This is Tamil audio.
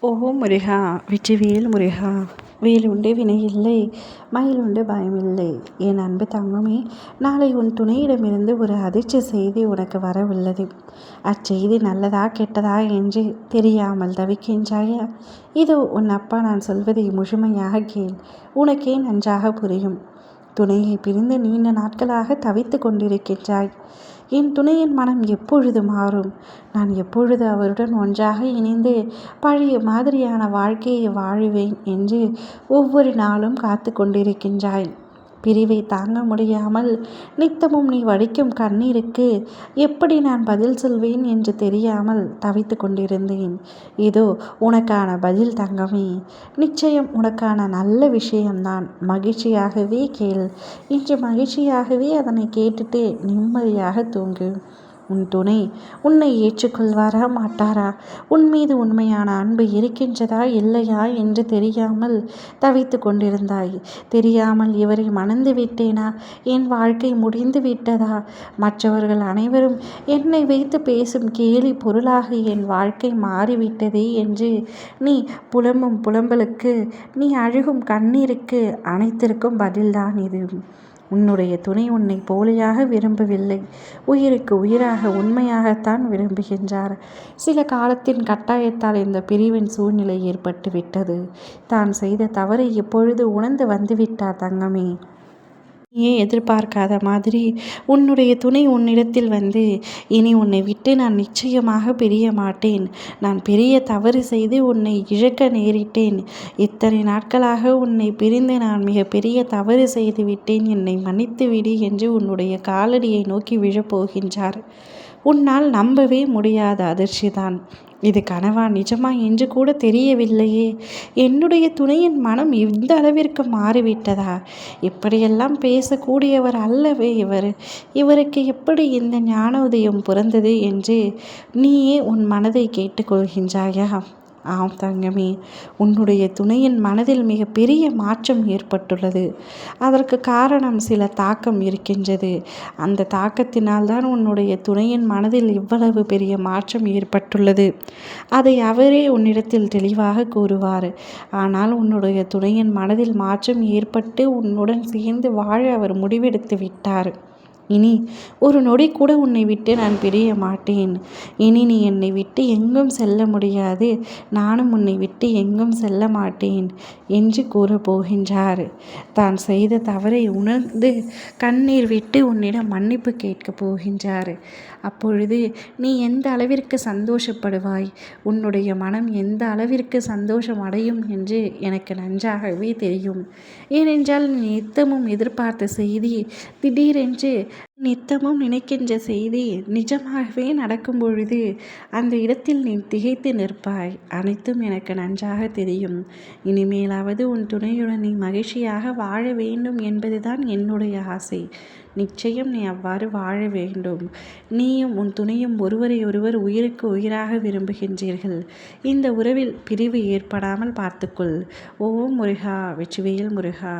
ஓ முருகா! வெற்றிவேல் முருகா! வேலுண்டு வினையில்லை, மயிலுண்டு பயமில்லை. என் அன்பு தங்கமே, நாளை உன் துணையிடமிருந்து ஒரு அதிர்ச்சி செய்தி உனக்கு வரவுள்ளது. அச்செய்தி நல்லதா கெட்டதா என்று தெரியாமல் தவிக்கின்றாயா? இதோ உன் அப்பா நான் சொல்வதை முழுமையாக கேள். உனக்கே நன்றாக புரியும். துணையை பிரிந்து நீண்ட நாட்களாக தவித்து கொண்டிருக்கின்றாய். என் துணையின் மனம் எப்பொழுது மாறும்? நான் எப்பொழுது அவருடன் ஒன்றாக இணைந்து பழைய மாதிரியான வாழ்க்கையை வாழுவேன் என்று ஒவ்வொரு நாளும் காத்து கொண்டிருக்கின்றாய். பிரிவை தாங்க முடியாமல் நித்தமும் நீ வடிக்கும் கண்ணீருக்கு எப்படி நான் பதில் சொல்வேன் என்று தெரியாமல் தவித்து கொண்டிருந்தேன். இதோ உனக்கான பதில் தங்கமே. நிச்சயம் உனக்கான நல்ல விஷயம்தான். மகிழ்ச்சியாகவே கேள். இன்று மகிழ்ச்சியாகவே அதனை கேட்டுட்டு நிம்மதியாக தூங்கு. உன் துணை உன்னை ஏற்றுக்கொள்வாரா மாட்டாரா? உன் மீது உண்மையான அன்பு இருக்கின்றதா இல்லையா என்று தெரியாமல் தவித்து கொண்டிருந்தாய். தெரியாமல் இவரை மணந்து விட்டேனா? என் வாழ்க்கை முடிந்து விட்டதா? மற்றவர்கள் அனைவரும் என்னை வைத்து பேசும் கேலி பொருளாக என் வாழ்க்கை மாறிவிட்டதே என்று நீ புலம்பும் புலம்பலுக்கு, நீ அழுகும் கண்ணீருக்கு அனைத்திற்கும் பதில்தான் இது. உன்னுடைய துணை உன்னை போலியாக விரும்பவில்லை. உயிருக்கு உயிராக உண்மையாகத்தான் விரும்புகின்றார். சில காலத்தின் கட்டாயத்தால் இந்த பிரிவின் சூழ்நிலை ஏற்பட்டு விட்டது. தான் செய்த தவறை இப்பொழுது உணர்ந்து வந்துவிட்டார் தங்கமே. நீயே எதிர்பார்க்காத மாதிரி உன்னுடைய துணை உன்னிடத்தில் வந்து, இனி உன்னை விட்டு நான் நிச்சயமாக பிரிய மாட்டேன். நான் பெரிய தவறு செய்து உன்னை இழக்க நேரிட்டேன். இத்தனை நாட்களாக உன்னை பிரிந்து நான் மிக பெரிய தவறு செய்து விட்டேன். என்னை மன்னித்து விடு என்று உன்னுடைய காலடியை நோக்கி விழப்போகின்றார். உன்னால் நம்பவே முடியாத அதிர்ச்சிதான். இது கனவா நிஜமா என்று கூட தெரியவில்லையே. என்னுடைய துணையின் மனம் இந்த அளவிற்கு மாறிவிட்டதா? இப்படியெல்லாம் பேசக்கூடியவர் அல்லவே இவர். இவருக்கு எப்படி இந்த ஞான உதயம் பிறந்தது என்று நீயே உன் மனதை கேட்டுக்கொள்கின்றாயா? ஆம் தங்கமே, உன்னுடைய துணையின் மனதில் மிக பெரிய மாற்றம் ஏற்பட்டுள்ளது. அதற்கு காரணம் சில தாக்கம் இருக்கின்றது. அந்த தாக்கத்தினால்தான் உன்னுடைய துணையின் மனதில் இவ்வளவு பெரிய மாற்றம் ஏற்பட்டுள்ளது. அதை அவரே உன்னிடத்தில் தெளிவாக கூறுவார். ஆனால் உன்னுடைய துணையின் மனதில் மாற்றம் ஏற்பட்டு உன்னுடன் சேர்ந்து வாழ அவர் முடிவெடுத்து விட்டார். இனி ஒரு நொடி கூட உன்னை விட்டு நான் பிரிய மாட்டேன். இனி நீ என்னை விட்டு எங்கும் செல்ல முடியாது. நானும் உன்னை விட்டு எங்கும் செல்ல மாட்டேன் என்று கூறப்போகின்றார். தான் செய்த தவறை உணர்ந்து கண்ணீர் விட்டு உன்னிடம் மன்னிப்பு கேட்கப் போகின்றார். அப்பொழுது நீ எந்த அளவிற்கு சந்தோஷப்படுவாய், உன்னுடைய மனம் எந்த அளவிற்கு சந்தோஷம் அடையும் என்று எனக்கு நன்றாகவே தெரியும். ஏனென்றால் நீ நித்தமும் எதிர்பார்த்த செய்தி திடீரென்று நித்தமும் நினைக்கின்ற செய்தி நிஜமாகவே நடக்கும் பொழுது அந்த இடத்தில் நீ திகைத்து நிற்பாய். அனைத்தும் எனக்கு நன்றாக தெரியும். இனிமேலாவது உன் துணையுடன் நீ மகிழ்ச்சியாக வாழ வேண்டும் என்பதுதான் என்னுடைய ஆசை. நிச்சயம் நீ அவ்வாறு வாழ வேண்டும். நீயும் உன் துணையும் ஒருவரை ஒருவர் உயிருக்கு உயிராக விரும்புகின்றீர்கள். இந்த உறவில் பிரிவு ஏற்படாமல் பார்த்துக்கொள். ஓம் முருகா! வெற்றிவேல் முருகா!